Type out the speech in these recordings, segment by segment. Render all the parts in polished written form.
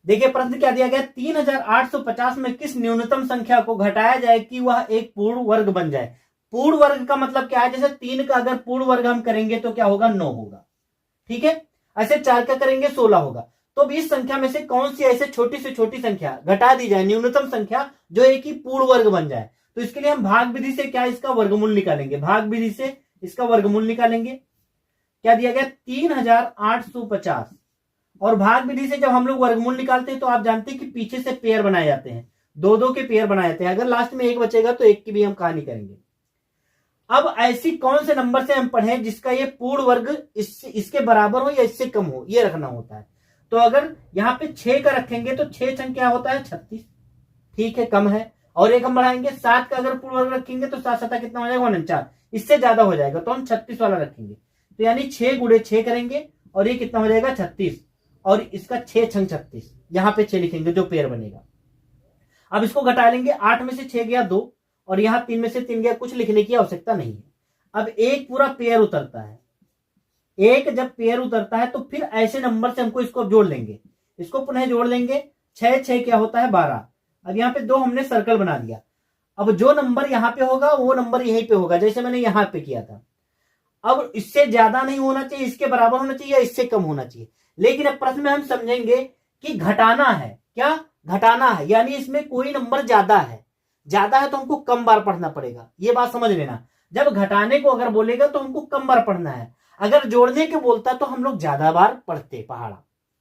देखिए प्रश्न क्या दिया गया, 3850 में किस न्यूनतम संख्या को घटाया जाए कि वह एक पूर्ण वर्ग बन जाए। पूर्ण वर्ग का मतलब क्या है, जैसे 3 का अगर पूर्ण वर्ग हम करेंगे तो क्या होगा, 9 होगा, ठीक है। ऐसे 4 का करेंगे 16 होगा। तो अब इस संख्या में से कौन सी ऐसे छोटी से छोटी संख्या घटा दी जाए, न्यूनतम संख्या जो एक ही पूर्ण वर्ग बन जाए। तो इसके लिए हम भाग विधि से क्या इसका वर्गमूल निकालेंगे, भाग विधि से इसका वर्गमूल निकालेंगे। क्या दिया गया, 3850, और भाग विधि से जब हम लोग वर्गमूल निकालते हैं तो आप जानते हैं कि पीछे से पेयर बनाए जाते हैं, दो दो के पेयर बनाए जाते हैं। अगर लास्ट में एक बचेगा तो एक की भी हम कहानी करेंगे। अब ऐसी कौन से नंबर से हम पढ़े जिसका ये पूर्ण वर्ग इसके बराबर हो या इससे कम हो, ये रखना होता है। तो अगर यहाँ पे 6 का रखेंगे तो 6 छंग क्या होता है, 36, ठीक है, कम है। और एक हम बढ़ाएंगे, 7 का अगर पूर्ण वर्ग रखेंगे तो 7 7 कितना हो जाएगा, 49, इससे ज्यादा हो जाएगा तो हम 36 वाला रखेंगे। तो यानी 6 गुणे 6 करेंगे और ये कितना हो जाएगा, 36, और इसका 6 छंग 36, यहां पे 6 लिखेंगे जो पेयर बनेगा। अब इसको घटा लेंगे, 8 में से 6 गया 2, और यहां 3 में से 3 गया, कुछ लिखने की आवश्यकता नहीं है। अब एक पूरा पेयर उतरता है, एक जब पेयर उतरता है तो फिर ऐसे नंबर से हमको इसको जोड़ लेंगे, इसको पुनः जोड़ लेंगे। 6 6 क्या होता है, 12। अब यहाँ पे 2 हमने सर्कल बना दिया। अब जो नंबर यहाँ पे होगा वो नंबर यहीं पे होगा, जैसे मैंने यहाँ पे किया था। अब इससे ज्यादा नहीं होना चाहिए, इसके बराबर होना चाहिए या इससे कम होना चाहिए। लेकिन अब प्रश्न में हम समझेंगे कि घटाना है, क्या घटाना है, यानी इसमें कोई नंबर ज्यादा है, ज्यादा है तो हमको कम बार पढ़ना पड़ेगा, ये बात समझ लेना। जब घटाने को अगर बोलेगा तो हमको कम बार पढ़ना है, अगर जोड़ने के बोलता तो हम लोग ज्यादा बार पढ़ते पहाड़ा,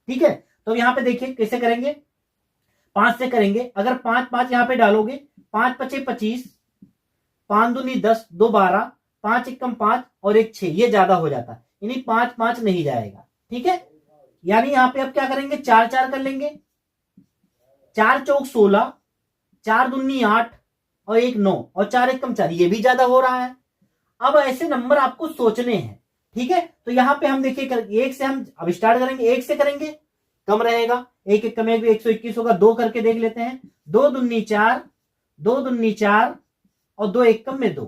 ठीक है। तो यहाँ पे देखिए कैसे करेंगे, 5 से करेंगे। अगर 5 5 यहाँ पे डालोगे, 5 5 25, 5 दूनी 10, 2 12, 5 1 5 और 1 6, ये ज्यादा हो जाता, यानी 5 5 नहीं जाएगा, ठीक है। यानी यहाँ पे अब क्या करेंगे, 4 4 कर लेंगे, 4 चौक 16, 4 दूनी 8 और 1 9, और 4 1 4, ये भी ज्यादा हो रहा है। अब ऐसे नंबर आपको सोचने हैं, ठीक है। तो यहाँ पे हम देखिए, एक से हम अब स्टार्ट करेंगे, एक से करेंगे कम रहेगा, 1 1 कम 1 121 होगा। 2 करके देख लेते हैं, 2 दूनी 4, 2 दूनी 4 और 2 1 कम में 2,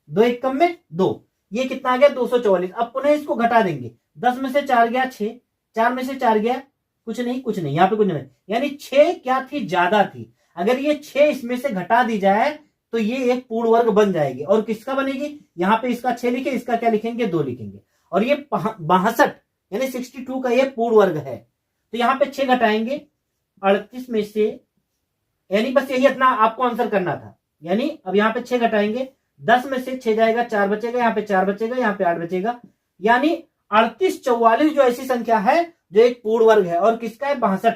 2 1 कम में 2, ये कितना आ गया, 244। अब पुनः इसको घटा देंगे, 10 में से 4 गया 6, 4 में से 4 गया कुछ नहीं, कुछ नहीं, यहाँ पे कुछ नहीं, यानी 6 क्या थी, ज्यादा थी। अगर ये 6 इसमें से घटा दी जाए तो ये एक पूर्ण वर्ग बन जाएगी। और किसका बनेगी, यहाँ पे इसका 6 लिखे, इसका क्या लिखेंगे, 2 लिखेंगे। और ये 62 यानी 62 का ये पूर्ण वर्ग है। तो यहाँ पे 6 घटाएंगे, 38 में से, यानी बस यही इतना आपको आंसर करना था। यानी अब यहाँ पे 6 घटाएंगे, 10 में से 6 जाएगा, 4 बचेगा, यहाँ पे 4 बचेगा, यहाँ पे 8 बचेगा। यानी 38 44 जो ऐसी संख्या है जो एक पूर्ण वर्ग है, और किसका है, 62